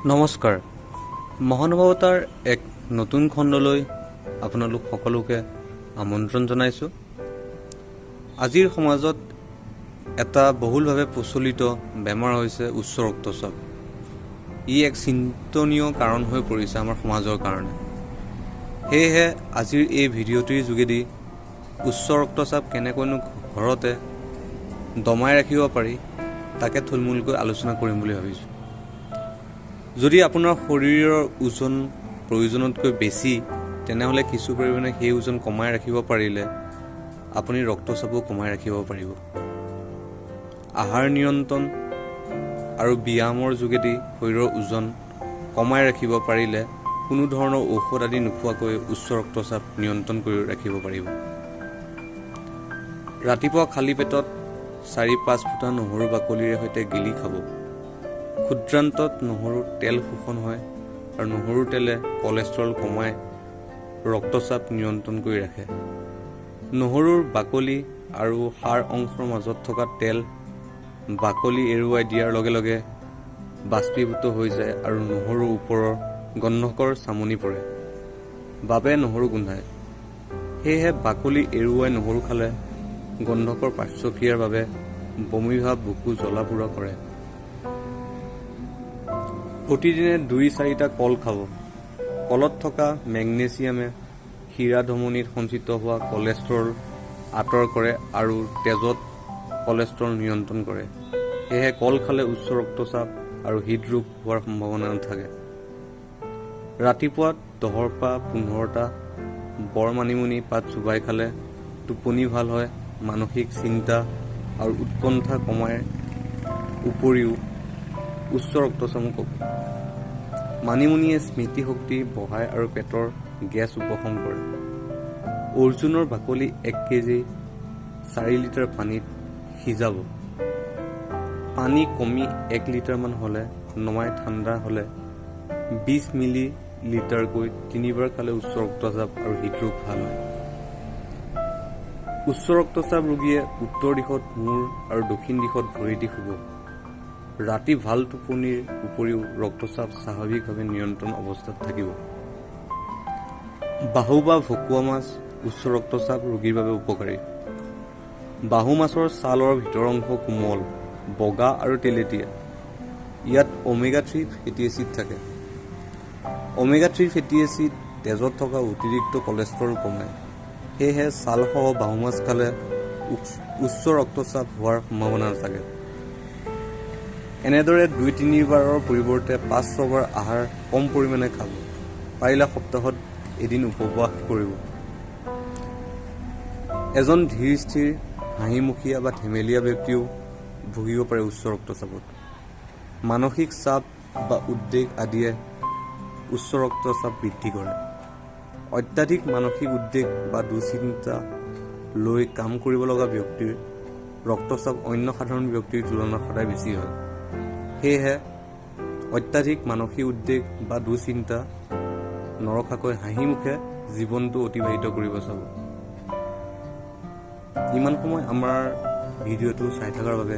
নমস্কাৰ মহানুভৱতাৰ এক নতুন খণ্ডলৈ আপোনালোক সকলোকে আমন্ত্ৰণ জনাইছোঁ। আজিৰ সমাজত এটা বহুলভাৱে প্ৰচলিত বেমাৰ হৈছে উচ্চ ৰক্তচাপ। ই এক চিন্তনীয় কাৰণ হৈ পৰিছে আমাৰ সমাজৰ কাৰণে। সেয়েহে আজিৰ এই ভিডিঅ'টিৰ যোগেদি উচ্চ ৰক্তচাপ কেনেকৈনো ঘৰতে দমাই ৰাখিব পাৰি তাকে থুলমূলকৈ আলোচনা কৰিম বুলি ভাবিছোঁ। যদি আপোনাৰ শৰীৰৰ ওজন প্ৰয়োজনতকৈ বেছি তেনেহ'লে কিছু পৰিমাণে সেই ওজন কমাই ৰাখিব পাৰিলে আপুনি ৰক্তচাপো কমাই ৰাখিব পাৰিব। আহাৰ নিয়ন্ত্ৰণ আৰু ব্যায়ামৰ যোগেদি শৰীৰৰ ওজন কমাই ৰাখিব পাৰিলে কোনো ধৰণৰ ঔষধ আদি নোখোৱাকৈ উচ্চ ৰক্তচাপ নিয়ন্ত্ৰণ কৰি ৰাখিব পাৰিব। ৰাতিপুৱা খালী পেটত ৪-৫ ফুটা নহৰু বাকলিৰে সৈতে গিলি খাব। ক্ষুদ্ৰান্তত নহৰুৰ তেল শোষণ হয় আৰু নহৰুৰ তেলে কলেষ্ট্ৰল কমাই ৰক্তচাপ নিয়ন্ত্ৰণ কৰি ৰাখে। নহৰুৰ বাকলি আৰু সাৰ অংশৰ মাজত থকা তেল বাকলি এৰুৱাই দিয়াৰ লগে লগে বাষ্পীভূত হৈ যায় আৰু নহৰুৰ ওপৰৰ গন্ধকৰ চামনি পৰে বাবে নহৰু গোন্ধায়। সেয়েহে বাকলি এৰুৱাই নহৰু খালে গন্ধকৰ পাৰ্শ্বক্ৰিয়াৰ বাবে বমিভাৱ, বুকু জ্বলা পোৰা কৰে। প্ৰতিদিনে ২-৪টা কল খাব। কলত থকা মেগনেছিয়ামে শিৰা ধমনীত সঞ্চিত হোৱা কলেষ্ট্ৰল আঁতৰ কৰে আৰু তেজত কলেষ্ট্ৰল নিয়ন্ত্ৰণ কৰে। সেয়েহে কল খালে উচ্চ ৰক্তচাপ আৰু হৃদৰোগ হোৱাৰ সম্ভাৱনা নাথাকে। ৰাতিপুৱা ১০-১৫টা বৰ মানিমুনি পাত চোবাই খালে টোপনি ভাল হয়, মানসিক চিন্তা আৰু উৎকণ্ঠা কমাৰ উপৰিও উচ্চ ৰক্তচাপো কমে। মানিমুনিয়ে স্মৃতিশক্তি বঢ়ায় আৰু পেটৰ গেছ উপশম কৰে। অৰ্জুনৰ বাকলি ১ কেজি ৪ লিটাৰ পানীত সিজাব। পানী কমি ১ লিটাৰমান হ'লে নমাই ঠাণ্ডা হ'লে ২০ মিলি লিটাৰকৈ ৩বাৰ খালে উচ্চ ৰক্তচাপ আৰু হৃদৰোগ ভাল হয়। উচ্চ ৰক্তচাপ ৰোগীয়ে উত্তৰ দিশত মূৰ আৰু দক্ষিণ দিশত ভৰি দি শুব। ৰাতি ভাল টোপনিৰ উপৰিও ৰক্তচাপ স্বাভাৱিকভাৱে নিয়ন্ত্ৰণ অৱস্থাত থাকিব। বাহু বা ভকুৱা মাছ উচ্চ ৰক্তচাপ ৰোগীৰ বাবে উপকাৰী। বাহু মাছৰ ছালৰ ভিতৰ অংশ কোমল, বগা আৰু তেলেতীয়া। ইয়াত ওমেগা-৩ ফেটি এচিড থাকে। ওমেগা-৩ ফেটি এচিড তেজত থকা অতিৰিক্ত কলেষ্ট্ৰল কমায়। সেয়েহে ছালসহ বাহু মাছ খালে উচ্চ ৰক্তচাপ হোৱাৰ সম্ভাৱনা নাথাকে। এনেদৰে ২-৩বাৰৰ পৰিৱৰ্তে ৫-৬বাৰ আহাৰ কম পৰিমাণে খাব। পাৰিলে সপ্তাহত এদিন উপবাস কৰিব। এজন ধীৰ স্থিৰ, হাঁহিমুখীয়া বা ধেমেলীয়া ব্যক্তিও ভুগিব পাৰে উচ্চ ৰক্তচাপত। মানসিক চাপ বা উদ্বেগ আদিয়ে উচ্চ ৰক্তচাপ বৃদ্ধি কৰে। অত্যাধিক মানসিক উদ্বেগ বা দুশ্চিন্তা লৈ কাম কৰিব লগা ব্যক্তিৰ ৰক্তচাপ অন্য সাধাৰণ ব্যক্তিৰ তুলনাত সদায় বেছি হয়। সেয়েহে অত্যাধিক মানসিক উদ্বেগ বা দুশ্চিন্তা নৰখাকৈ হাঁহিমুখে জীৱনটো অতিবাহিত কৰিব চাব। ইমান সময় আমাৰ ভিডিঅ'টো চাই থকাৰ বাবে